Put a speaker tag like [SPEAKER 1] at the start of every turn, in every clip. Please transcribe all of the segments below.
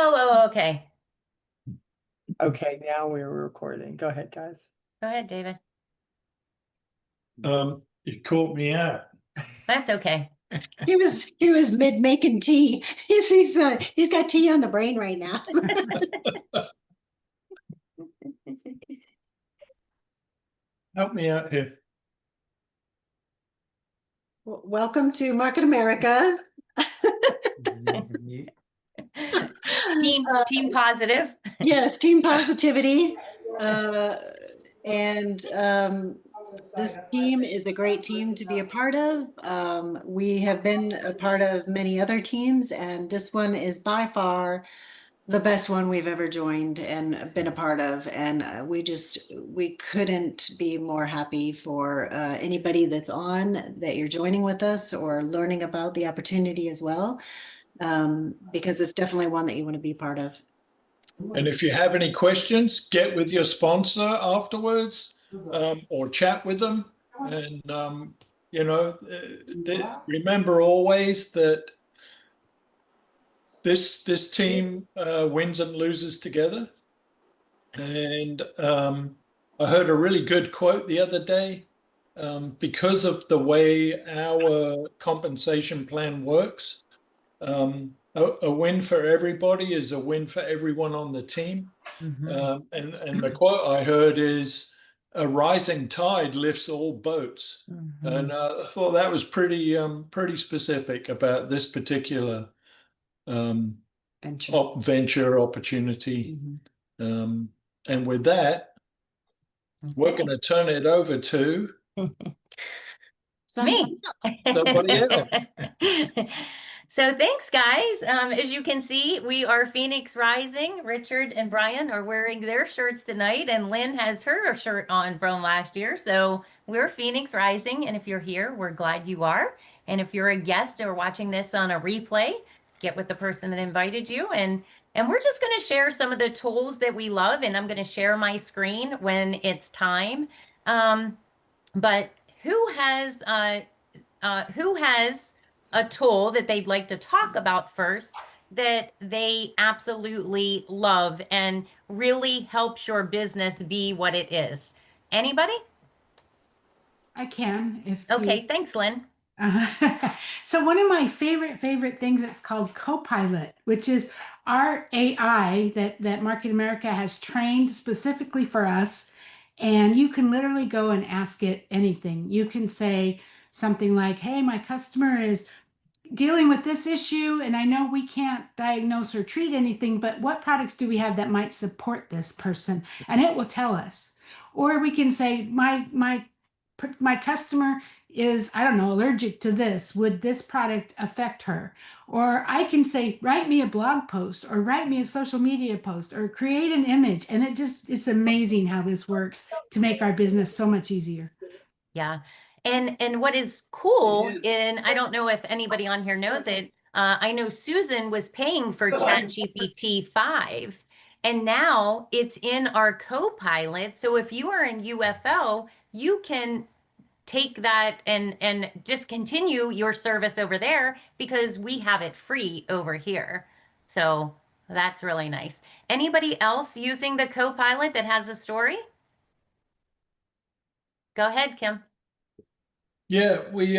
[SPEAKER 1] Oh, okay.
[SPEAKER 2] Okay, now we're recording. Go ahead, guys.
[SPEAKER 1] Go ahead, David.
[SPEAKER 3] You caught me out.
[SPEAKER 1] That's okay.
[SPEAKER 4] He was mid making tea. He's got tea on the brain right now.
[SPEAKER 3] Help me out here.
[SPEAKER 4] Welcome to Market America.
[SPEAKER 1] Team positive.
[SPEAKER 4] Yes, team positivity. And this team is a great team to be a part of. We have been a part of many other teams, and this one is by far the best one we've ever joined and been a part of. And we couldn't be more happy for anybody that's on, that you're joining with us or learning about the opportunity as well, because it's definitely one that you want to be a part of.
[SPEAKER 3] And if you have any questions, get with your sponsor afterwards, or chat with them. And, remember always that this team wins and loses together. And I heard a really good quote the other day. Because of the way our compensation plan works, a win for everybody is a win for everyone on the team.
[SPEAKER 1] Mm-hmm.
[SPEAKER 3] And the quote I heard is, "A rising tide lifts all boats."
[SPEAKER 1] Mm-hmm.
[SPEAKER 3] And I thought that was pretty specific about this particular venture opportunity.
[SPEAKER 1] Mm-hmm.
[SPEAKER 3] And with that, we're going to turn it over to
[SPEAKER 1] me.
[SPEAKER 3] Somebody else.
[SPEAKER 1] So thanks, guys. As you can see, we are Phoenix Rising. Richard and Brian are wearing their shirts tonight, and Lynn has her shirt on from last year. So we're Phoenix Rising, and if you're here, we're glad you are. And if you're a guest or watching this on a replay, get with the person that invited you. And we're just going to share some of the tools that we love, and I'm going to share my screen when it's time. But who has a tool that they'd like to talk about first that they absolutely love and really helps your business be what it is? Anybody?
[SPEAKER 5] I can.
[SPEAKER 1] Okay, thanks, Lynn.
[SPEAKER 5] So one of my favorite things, it's called CoPilot, which is our AI that Market America has trained specifically for us. And you can literally go and ask it anything. You can say something like, "Hey, my customer is dealing with this issue, and I know we can't diagnose or treat anything, but what products do we have that might support this person?" And it will tell us. Or we can say, my customer is, I don't know, allergic to this. Would this product affect her? Or I can say, write me a blog post, or write me a social media post, or create an image. And it's amazing how this works to make our business so much easier.
[SPEAKER 1] Yeah. And what is cool, and I don't know if anybody on here knows it, I know Susan was paying for ChatGPT 5, and now it's in our CoPilot. So if you are in UFO, you can take that and just continue your service over there because we have it free over here. So that's really nice. Anybody else using the CoPilot that has a story? Go ahead, Kim.
[SPEAKER 3] Yeah, we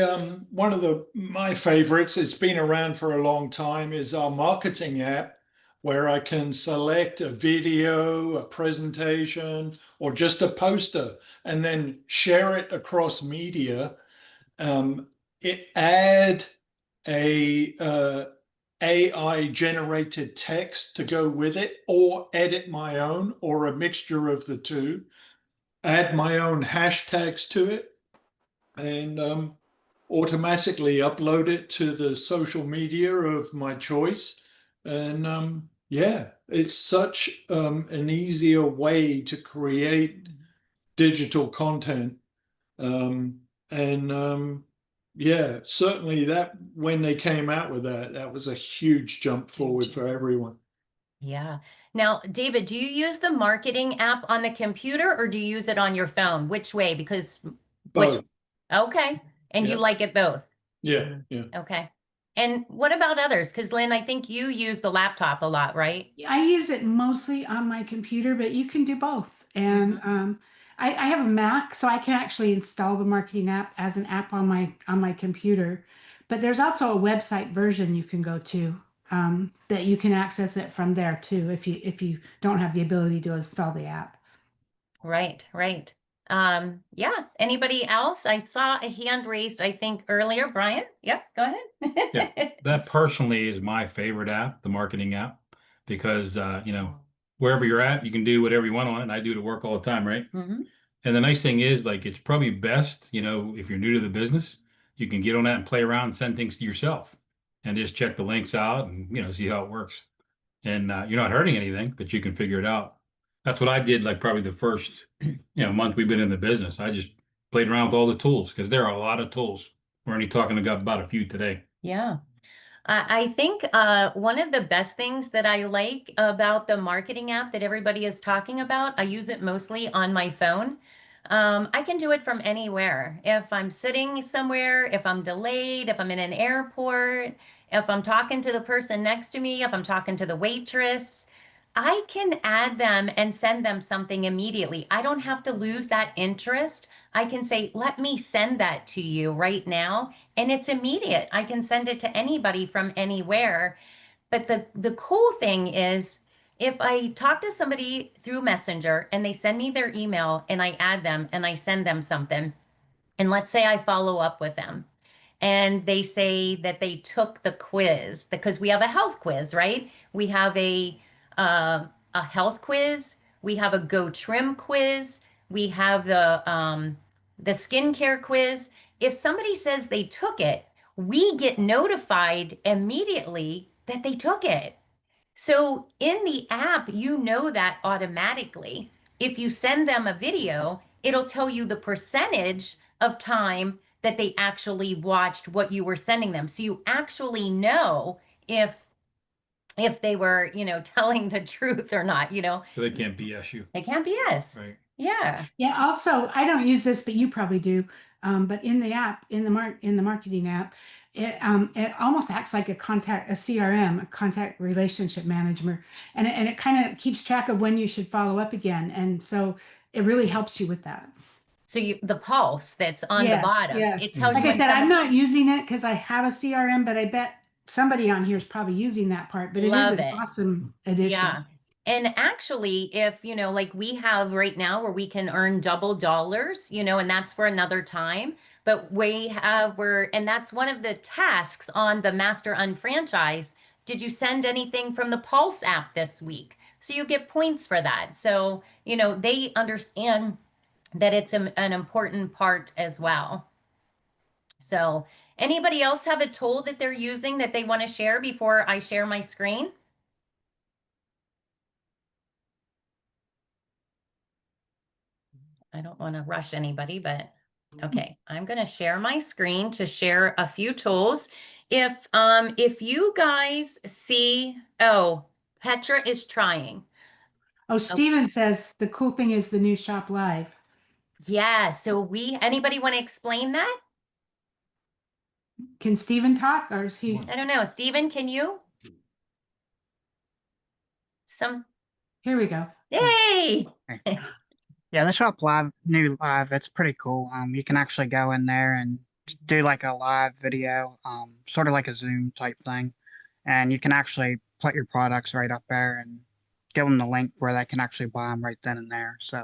[SPEAKER 3] one of my favorites, it's been around for a long time, is our marketing app, where I can select a video, a presentation, or just a poster, and then share it across media. It add a AI generated text to go with it, or edit my own, or a mixture of the two, add my own hashtags to it, and automatically upload it to the social media of my choice. And yeah, it's such an easier way to create digital content. Yeah, certainly that when they came out with that was a huge jump forward for everyone.
[SPEAKER 1] Yeah. Now, David, do you use the marketing app on the computer or do you use it on your phone? Which way? Because
[SPEAKER 3] Both.
[SPEAKER 1] okay. And you
[SPEAKER 3] Yeah.
[SPEAKER 1] like it both?
[SPEAKER 3] Yeah, yeah.
[SPEAKER 1] Okay. And what about others? Because Lynn, I think you use the laptop a lot, right?
[SPEAKER 5] I use it mostly on my computer, but you can do both. And I have a Mac, so I can actually install the marketing app as an app on my computer. But there's also a website version you can go to that you can access it from there too if you don't have the ability to install the app.
[SPEAKER 1] Right, right. Yeah. Anybody else? I saw a hand raised, I think earlier. Brian? Yep, go ahead.
[SPEAKER 6] Yeah, that personally is my favorite app, the marketing app, because wherever you're at, you can do whatever you want on it. And I do it at work all the time, right?
[SPEAKER 1] hmm
[SPEAKER 6] And the nice thing is, like, it's probably best, if you're new to the business, you can get on that and play around and send things to yourself and just check the links out and see how it works. And you're not hurting anything, but you can figure it out. That's what I did, like probably the first month we've been in the business. I just played around with all the tools because there are a lot of tools. We're only talking about a few today.
[SPEAKER 1] Yeah. I think one of the best things that I like about the marketing app that everybody is talking about, I use it mostly on my phone. I can do it from anywhere. If I'm sitting somewhere, if I'm delayed, if I'm in an airport, if I'm talking to the person next to me, if I'm talking to the waitress, I can add them and send them something immediately. I don't have to lose that interest. I can say, let me send that to you right now. And it's immediate. I can send it to anybody from anywhere. But the cool thing is if I talk to somebody through Messenger and they send me their email and I add them and I send them something, and let's say I follow up with them and they say that they took the quiz because we have a health quiz, right? We have a health quiz, we have a Go Trim quiz, we have the skincare quiz. If somebody says they took it, we get notified immediately that they took it. So in the app, you know that automatically. If you send them a video, it'll tell you the percentage of time that they actually watched what you were sending them. So you actually know if they were, telling the truth or not,
[SPEAKER 6] So they can't BS you.
[SPEAKER 1] They can't BS.
[SPEAKER 6] Right.
[SPEAKER 1] Yeah.
[SPEAKER 5] Yeah, also, I don't use this, but you probably do. But in the app, in the marketing app, it almost acts like a CRM, a contact relationship manager, and it kind of keeps track of when you should follow up again, and so it really helps you with that.
[SPEAKER 1] So the pulse that's on the
[SPEAKER 5] Yes,
[SPEAKER 1] bottom,
[SPEAKER 5] yes.
[SPEAKER 1] it tells
[SPEAKER 5] Like
[SPEAKER 1] you
[SPEAKER 5] I
[SPEAKER 1] when
[SPEAKER 5] said, I'm
[SPEAKER 1] somebody
[SPEAKER 5] not using it because I have a CRM, but I bet somebody on here is probably using that part. But it is
[SPEAKER 1] love
[SPEAKER 5] an
[SPEAKER 1] it.
[SPEAKER 5] awesome addition.
[SPEAKER 1] Yeah. And actually, if, like we have right now where we can earn double dollars, and that's for another time, but and that's one of the tasks on the Master Unfranchise. Did you send anything from the Pulse app this week? So you get points for that. So, they understand that it's an important part as well. So, anybody else have a tool that they're using that they want to share before I share my screen? I don't want to rush anybody, but okay, I'm going to share my screen to share a few tools. If you guys see, oh, Petra is trying.
[SPEAKER 5] Oh, Steven says the cool thing is the new Shop Live.
[SPEAKER 1] Yeah, so anybody want to explain that?
[SPEAKER 5] Can Steven talk or is he?
[SPEAKER 1] I don't know. Stephen, can you?
[SPEAKER 5] Here we go.
[SPEAKER 1] Hey!
[SPEAKER 7] Yeah, the shop live, new live, it's pretty cool. You can actually go in there and do like a live video, sort of like a Zoom type thing, and you can actually put your products right up there and give them the link where they can actually buy them right then and there. So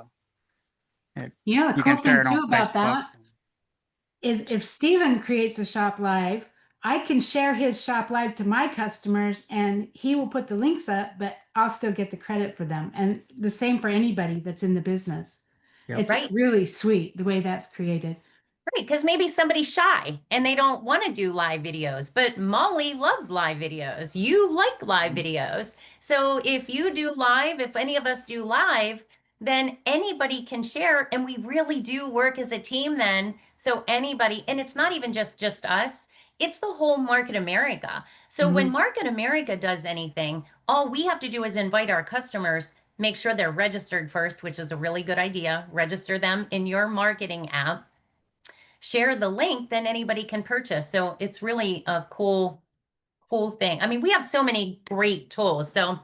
[SPEAKER 5] The
[SPEAKER 7] you
[SPEAKER 5] cool
[SPEAKER 7] can share
[SPEAKER 5] thing
[SPEAKER 7] it
[SPEAKER 5] too
[SPEAKER 7] on
[SPEAKER 5] about
[SPEAKER 7] Facebook.
[SPEAKER 5] that is if Steven creates a Shop Live, I can share his Shop Live to my customers and he will put the links up, but I'll still get the credit for them. And the same for anybody that's in the business.
[SPEAKER 7] Yep.
[SPEAKER 5] It's
[SPEAKER 1] Right.
[SPEAKER 5] really sweet the way that's created.
[SPEAKER 1] Right, because maybe somebody's shy and they don't want to do live videos, but Molly loves live videos. You like live videos. So if you do live, if any of us do live, then anybody can share. And we really do work as a team then. So anybody, and it's not even just us, it's the whole Market America. So when Market America does anything, all we have to do is invite our customers, make sure they're registered first, which is a really good idea. Register them in your marketing app, share the link, then anybody can purchase. So it's really a cool cool thing. I mean, we have so many great tools. So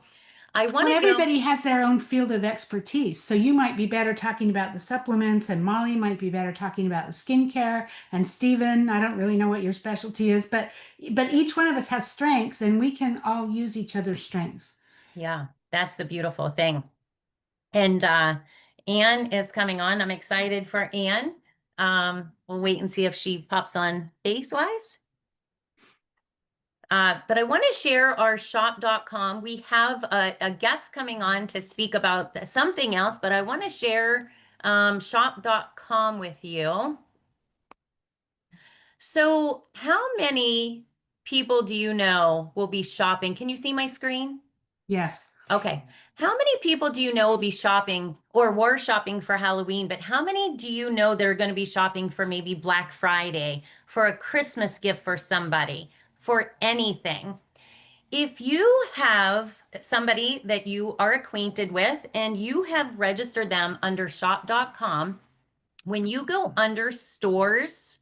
[SPEAKER 1] I want
[SPEAKER 5] Well,
[SPEAKER 1] to go.
[SPEAKER 5] everybody has their own field of expertise. So you might be better talking about the supplements, and Molly might be better talking about the skincare, and Stephen, I don't really know what your specialty is, but each one of us has strengths, and we can all use each other's strengths.
[SPEAKER 1] Yeah, that's the beautiful thing. And Anne is coming on. I'm excited for Anne. We'll wait and see if she pops on face-wise. But I want to share our shop.com. We have a guest coming on to speak about something else, but I want to share shop.com with you. So how many people do you know will be shopping? Can you see my screen?
[SPEAKER 5] Yes.
[SPEAKER 1] Okay. How many people do you know will be shopping or were shopping for Halloween, but how many do you know they're going to be shopping for maybe Black Friday, for a Christmas gift for somebody, for anything? If you have somebody that you are acquainted with and you have registered them under shop.com, when you go under stores,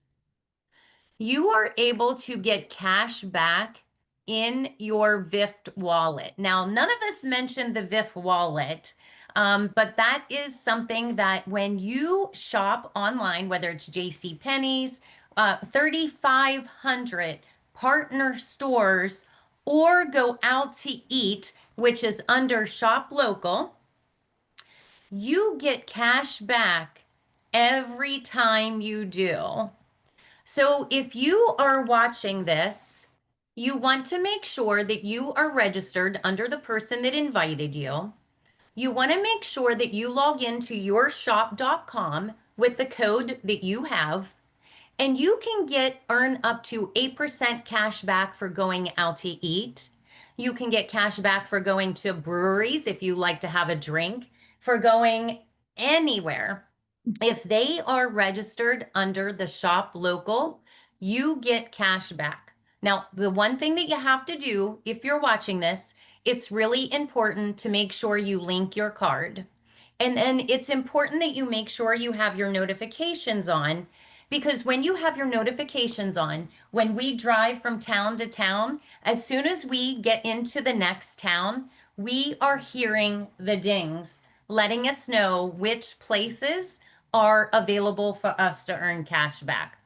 [SPEAKER 1] you are able to get cash back in your VIFT wallet. Now, none of us mentioned the VIFT wallet, but that is something that when you shop online, whether it's JCPenney's, 3,500 partner stores, or go out to eat, which is under Shop Local, you get cash back every time you do. So if you are watching this, you want to make sure that you are registered under the person that invited you. You want to make sure that you log into your shop.com with the code that you have, and you can earn up to 8% cash back for going out to eat. You can get cash back for going to breweries if you like to have a drink, for going anywhere. If they are registered under the Shop Local, you get cash back. Now, the one thing that you have to do if you're watching this, it's really important to make sure you link your card. And then it's important that you make sure you have your notifications on, because when you have your notifications on, when we drive from town to town, as soon as we get into the next town, we are hearing the dings, letting us know which places are available for us to earn cash back.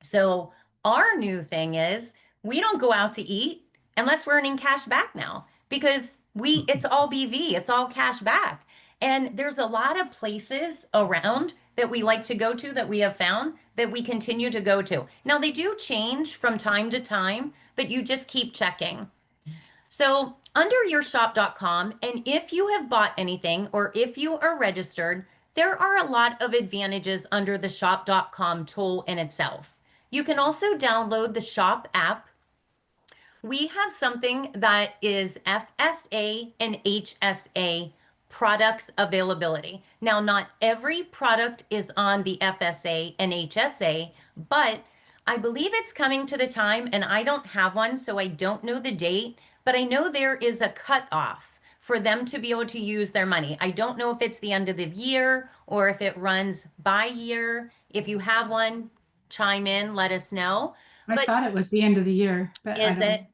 [SPEAKER 1] So our new thing is we don't go out to eat unless we're earning cash back now, because it's all BV, it's all cash back. And there's a lot of places around that we like to go to that we have found that we continue to go to. Now they do change from time to time, but you just keep checking. So under your shop.com, and if you have bought anything or if you are registered, there are a lot of advantages under the shop.com tool in itself. You can also download the shop app. We have something that is FSA and HSA products availability. Now, not every product is on the FSA and HSA, but I believe it's coming to the time, and I don't have one, so I don't know the date, but I know there is a cutoff for them to be able to use their money. I don't know if it's the end of the year or if it runs by year. If you have one, chime in, let us know.
[SPEAKER 5] I
[SPEAKER 1] But
[SPEAKER 5] thought it was the end of the year, but
[SPEAKER 1] is it?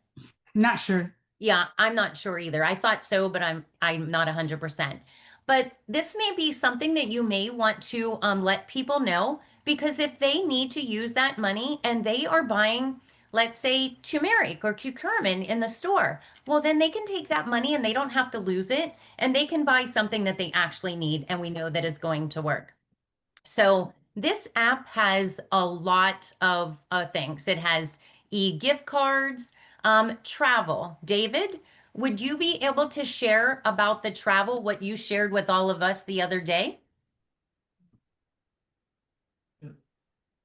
[SPEAKER 5] Not sure.
[SPEAKER 1] Yeah, I'm not sure either. I thought so, but I'm not 100%. But this may be something that you may want to let people know, because if they need to use that money and they are buying, let's say, turmeric or curcumin in the store, well, then they can take that money and they don't have to lose it, and they can buy something that they actually need and we know that is going to work. So this app has a lot of things. It has e-gift cards, travel. David, would you be able to share about the travel, what you shared with all of us the other day?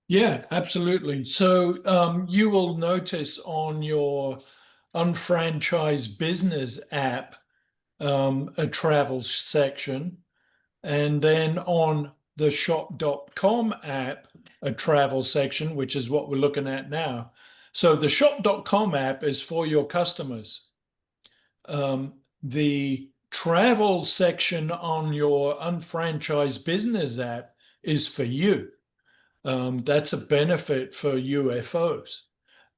[SPEAKER 3] Yeah, absolutely. So you will notice on your UnFranchise Business app a travel section, and then on the shop.com app a travel section, which is what we're looking at now. So the shop.com app is for your customers. The travel section on your UnFranchise Business app is for you. That's a benefit for UFOs.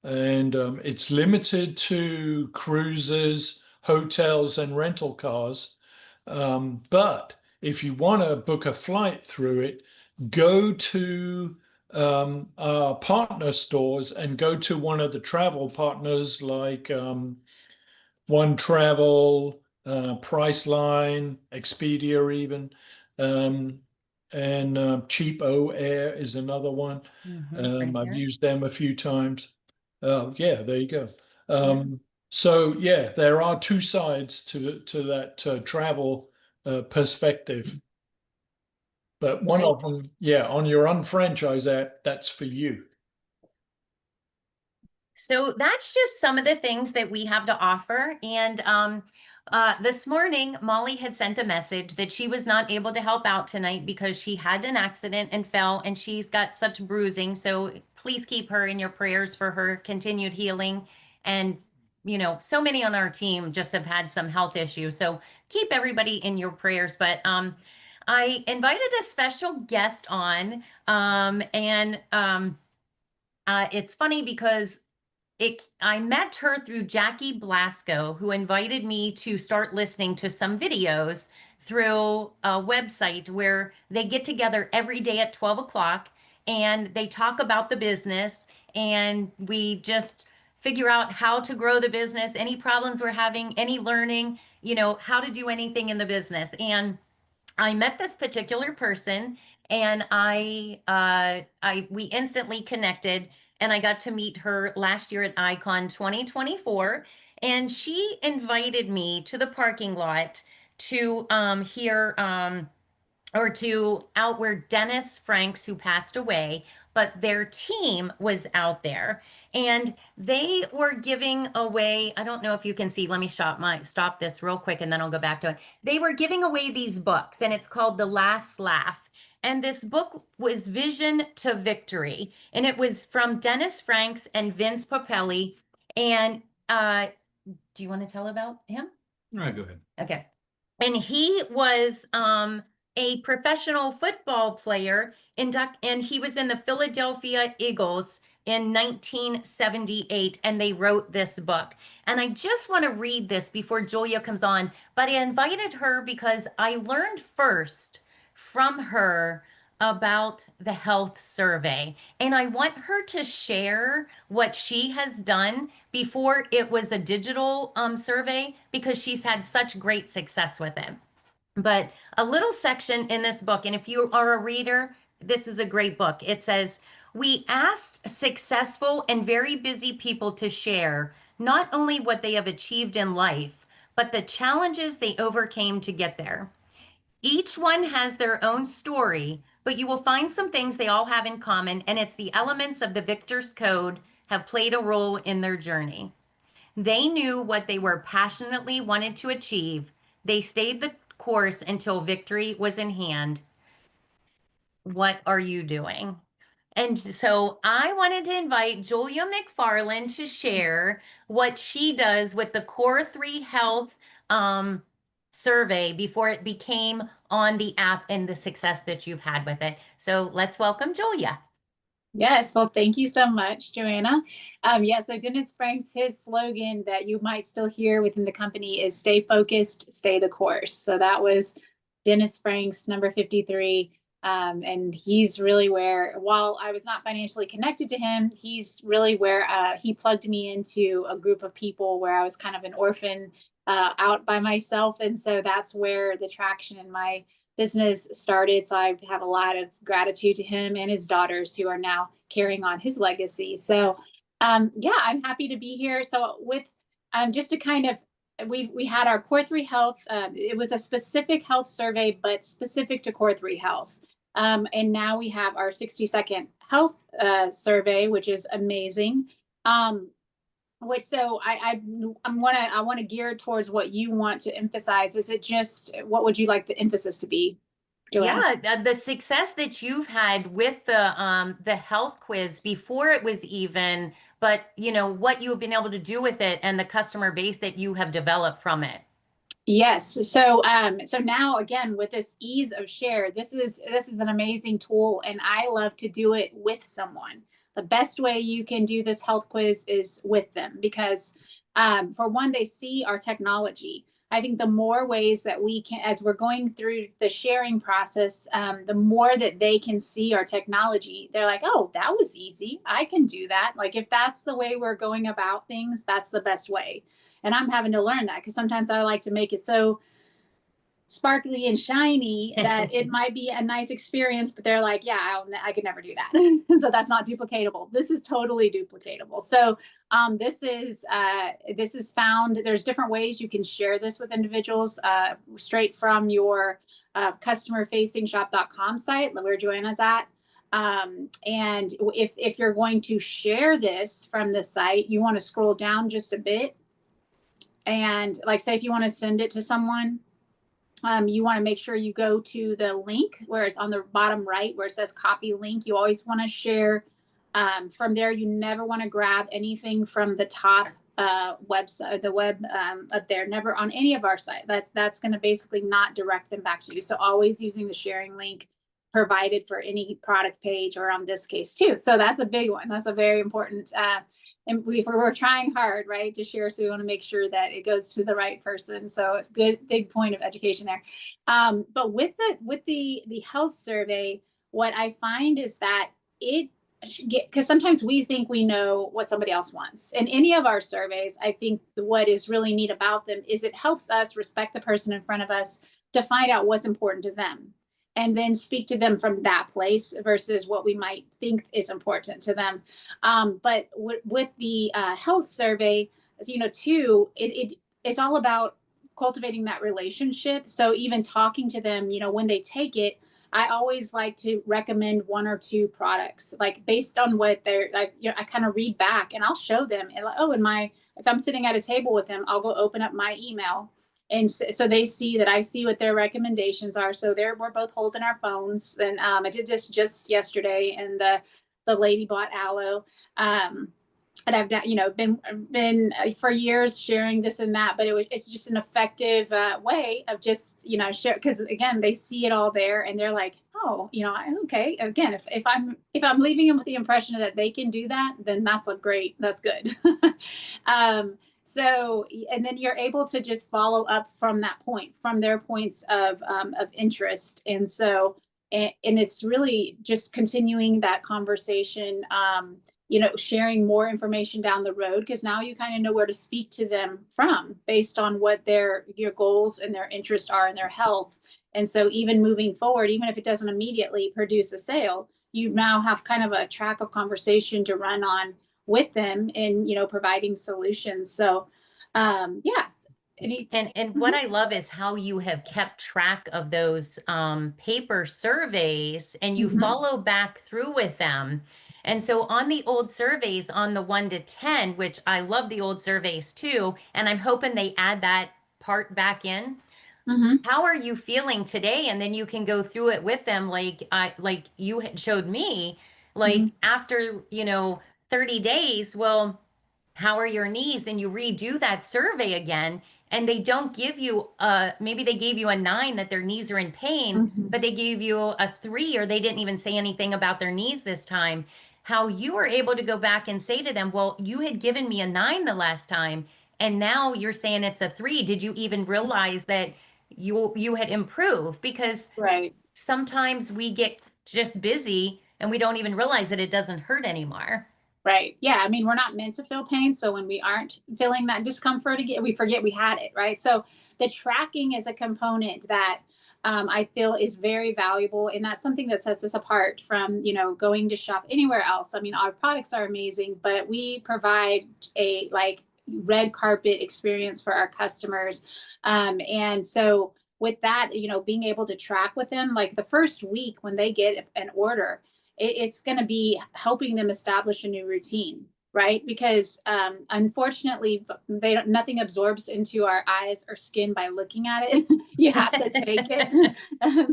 [SPEAKER 3] and it's limited to cruises, hotels, and rental cars. But if you want to book a flight through it, go to our partner stores and go to one of the travel partners like One Travel, Priceline, Expedia, even, and Cheap O Air is another one.
[SPEAKER 1] Right
[SPEAKER 3] I've
[SPEAKER 1] here.
[SPEAKER 3] used them a few times. Yeah, there you go. So yeah, there are two sides to that travel perspective. But one
[SPEAKER 1] Right.
[SPEAKER 3] of them, yeah, on your UnFranchise app, that's for you.
[SPEAKER 1] So that's just some of the things that we have to offer. And this morning, Molly had sent a message that she was not able to help out tonight because she had an accident and fell, and she's got such bruising. So please keep her in your prayers for her continued healing. And, you know, so many on our team just have had some health issues. So keep everybody in your prayers. But I invited a special guest on, it's funny because I met her through Jackie Blasco, who invited me to start listening to some videos through a website where they get together every day at 12 o'clock and they talk about the business, and we just figure out how to grow the business, any problems we're having, any learning, you know, how to do anything in the business. And I met this particular person, and we instantly connected, and I got to meet her last year at Icon 2024, and she invited me to the parking lot to hear or to out where Dennis Franks, who passed away, but their team was out there, and they were giving away. I don't know if you can see. Let me stop this real quick, and then I'll go back to it. They were giving away these books, and it's called The Last Laugh. And this book was Vision to Victory, and it was from Dennis Franks and Vince Popelli. And do you want to tell about him?
[SPEAKER 6] All right, go ahead.
[SPEAKER 1] Okay. And he was a professional football player and he was in the Philadelphia Eagles in 1978, and they wrote this book. And I just want to read this before Julia comes on, but I invited her because I learned first from her about the health survey. And I want her to share what she has done before it was a digital survey, because she's had such great success with it. But a little section in this book, and if you are a reader, this is a great book. It says, we asked successful and very busy people to share not only what they have achieved in life, but the challenges they overcame to get there. Each one has their own story, but you will find some things they all have in common, and it's the elements of the Victor's Code have played a role in their journey. They knew what they were passionately wanted to achieve. They stayed the course until victory was in hand. What are you doing? And so I wanted to invite Julia McFarland to share what she does with the Core 3 Health survey before it became on the app, and the success that you've had with it. So let's welcome Julia.
[SPEAKER 8] Yes, well, thank you so much, Joanna. Yeah, so Dennis Franks, his slogan that you might still hear within the company is stay focused, stay the course. So that was Dennis Franks, number 53. And he's really where, while I was not financially connected to him, he's really where he plugged me into a group of people where I was kind of an orphan out by myself. And so that's where the traction in my business started. So I have a lot of gratitude to him and his daughters who are now carrying on his legacy. So yeah, I'm happy to be here. So with just to kind of, we had our Core 3 Health. It was a specific health survey, but specific to Core 3 Health. And now we have our 60-second health survey, which is amazing. Which so I want to gear towards what you want to emphasize. Is it just what would you like the emphasis to be, Joanna?
[SPEAKER 1] Yeah, the success that you've had with the health quiz before it was even, but you know what you've been able to do with it and the customer base that you have developed from it.
[SPEAKER 8] Yes. So so now again with this ease of share, this is an amazing tool, and I love to do it with someone. the best way you can do this health quiz is with them, because for one, they see our technology. I think the more ways that we can, as we're going through the sharing process, the more that they can see our technology, they're like, oh, that was easy. I can do that. Like, if that's the way we're going about things, that's the best way. And I'm having to learn that, because sometimes I like to make it so sparkly and shiny that it might be a nice experience, but they're like, yeah, I could never do that. So that's not duplicatable. This is totally duplicatable. So this is found, there's different ways you can share this with individuals, straight from your customer facing shop.com site where Joanna's at. And if you're going to share this from the site, you want to scroll down just a bit. And like, say if you want to send it to someone, you want to make sure you go to the link where it's on the bottom right where it says copy link. You always want to share from there. You never want to grab anything from the top website, the web up there, never on any of our site. That's going to basically not direct them back to you. So always using the sharing link provided for any product page, or on this case too. So that's a big one. That's a very important, and we're trying hard, right, to share. So we want to make sure that it goes to the right person. So it's good, big point of education there. But with the health survey, what I find is that because sometimes we think we know what somebody else wants. In any of our surveys, I think what is really neat about them is it helps us respect the person in front of us to find out what's important to them, and then speak to them from that place versus what we might think is important to them. But with the health survey, as you know, too, it's all about cultivating that relationship. So even talking to them, when they take it, I always like to recommend one or two products, like based on what I kind of read back, and I'll show them. And if I'm sitting at a table with them, I'll go open up my email. And so they see that I see what their recommendations are. So we're both holding our phones. And I did this just yesterday, and the lady bought aloe. And I've been for years sharing this and that, but it's just an effective way of just share, because again, they see it all there and they're like, oh, okay. Again, if I'm leaving them with the impression that they can do that, then that's good. So, and then you're able to just follow up from that point, from their points of interest. And so, and it's really just continuing that conversation, sharing more information down the road, because now you kind of know where to speak to them from based on what your goals and their interests are in their health. And so even moving forward, even if it doesn't immediately produce a sale, you now have kind of a track of conversation to run on with them in, providing solutions. So, yes.
[SPEAKER 1] And what I love is how you have kept track of those paper surveys, and you follow back through with them. And so on the old surveys, on the 1 to 10, which I love the old surveys too, and I'm hoping they add that part back in. How are you feeling today? And then you can go through it with them, like you had showed me, after 30 days. Well, how are your knees? And you redo that survey again, and they don't give you maybe they gave you a 9 that their knees are in pain, but they gave you a 3, or they didn't even say anything about their knees this time. How you were able to go back and say to them, well, you had given me a 9 the last time, and now you're saying it's a 3. Did you even realize that you had improved? Because sometimes we get just busy and we don't even realize that it doesn't hurt anymore.
[SPEAKER 8] Right. Yeah. I mean, we're not meant to feel pain. So when we aren't feeling that discomfort again, we forget we had it. Right. So the tracking is a component that I feel is very valuable. And that's something that sets us apart from, going to shop anywhere else. I mean, our products are amazing, but we provide a red carpet experience for our customers. And so with that, being able to track with them, like the first week when they get an order, it's going to be helping them establish a new routine, right? Because unfortunately, nothing absorbs into our eyes or skin by looking at it. You have to take it.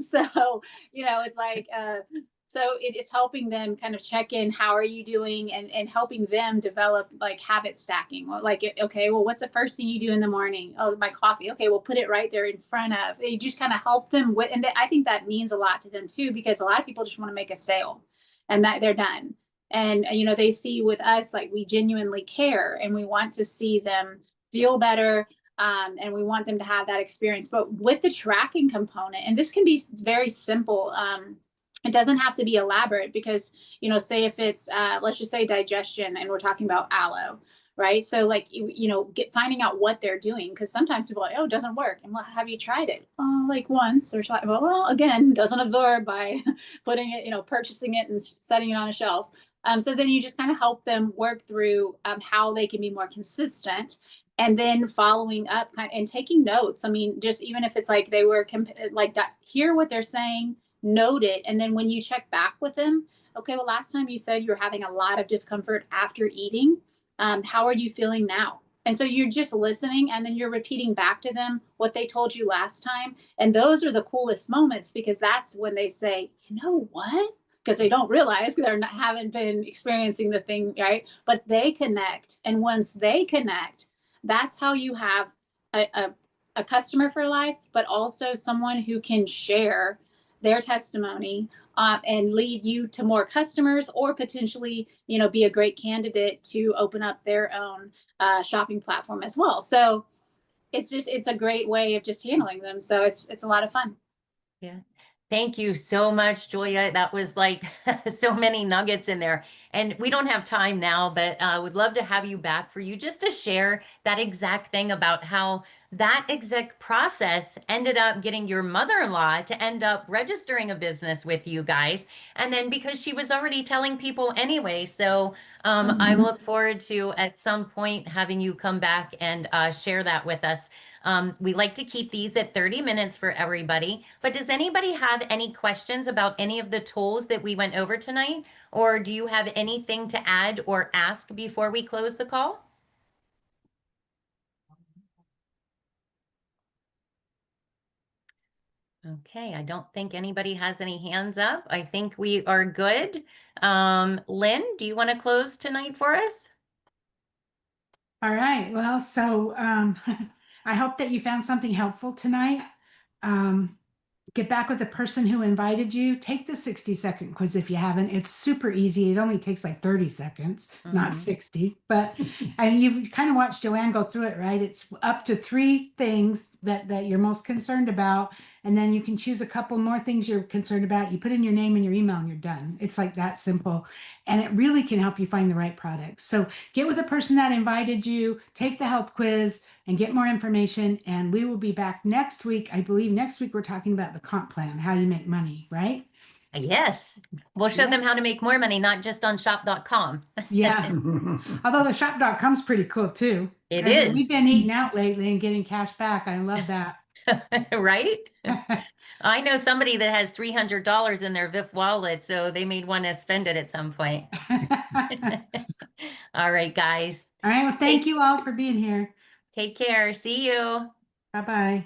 [SPEAKER 8] So, it's like, so it's helping them kind of check in, how are you doing, and helping them develop habit stacking. Okay, well, what's the first thing you do in the morning? Oh, my coffee. Okay, we'll put it right there in front of. You just kind of help them with, and I think that means a lot to them too, because a lot of people just want to make a sale and that they're done. And, they see with us, like, we genuinely care and we want to see them feel better. And we want them to have that experience. But with the tracking component, and this can be very simple, it doesn't have to be elaborate because, say if it's, let's just say digestion and we're talking about aloe, right? So like, finding out what they're doing, because sometimes people are like, oh, it doesn't work. And well, have you tried it? Oh, like once or twice. Well, again, doesn't absorb by putting it, purchasing it and setting it on a shelf. So then you just kind of help them work through how they can be more consistent, and then following up and taking notes. I mean, just even if it's like they were hear what they're saying, note it, and then when you check back with them, okay, well, last time you said you were having a lot of discomfort after eating. How are you feeling now? And so you're just listening, and then you're repeating back to them what they told you last time. And those are the coolest moments, because that's when they say, you know what? Because they don't realize haven't been experiencing the thing, right? But they connect. And once they connect, that's how you have a customer for life, but also someone who can share their testimony and lead you to more customers, or potentially, be a great candidate to open up their own shopping platform as well. So it's a great way of just handling them. So it's a lot of fun.
[SPEAKER 1] Yeah. Thank you so much, Julia. That was like so many nuggets in there. And we don't have time now, but would love to have you back for you just to share that exact thing about how that exact process ended up getting your mother-in-law to end up registering a business with you guys. And then because she was already telling people anyway. So I look forward to at some point having you come back and share that with us. We like to keep these at 30 minutes for everybody, but does anybody have any questions about any of the tools that we went over tonight? Or do you have anything to add or ask before we close the call? Okay, I don't think anybody has any hands up. I think we are good. Lynn, do you want to close tonight for us?
[SPEAKER 5] All right. Well, so I hope that you found something helpful tonight. Get back with the person who invited you. Take the 60-second quiz if you haven't. It's super easy. It only takes like 30 seconds, not 60. But and you've kind of watched Joanne go through it, right? It's up to 3 things that you're most concerned about. And then you can choose a couple more things you're concerned about. You put in your name and your email and you're done. It's like that simple. And it really can help you find the right product. So get with the person that invited you, take the health quiz, and get more information. And we will be back next week. I believe next week we're talking about the comp plan, how you make money, right?
[SPEAKER 1] Yes, we'll show them how to make more money, not just on shop.com.
[SPEAKER 5] Yeah. Although the shop.com is pretty cool too.
[SPEAKER 1] It
[SPEAKER 5] We've
[SPEAKER 1] is.
[SPEAKER 5] been eating out lately and getting cash back. I love that.
[SPEAKER 1] Right? I know somebody that has $300 in their VIF wallet, so they may want to spend it at some point. All right, guys.
[SPEAKER 5] All right. Well, thank you all for being here.
[SPEAKER 1] Take care. See you.
[SPEAKER 5] Bye-bye.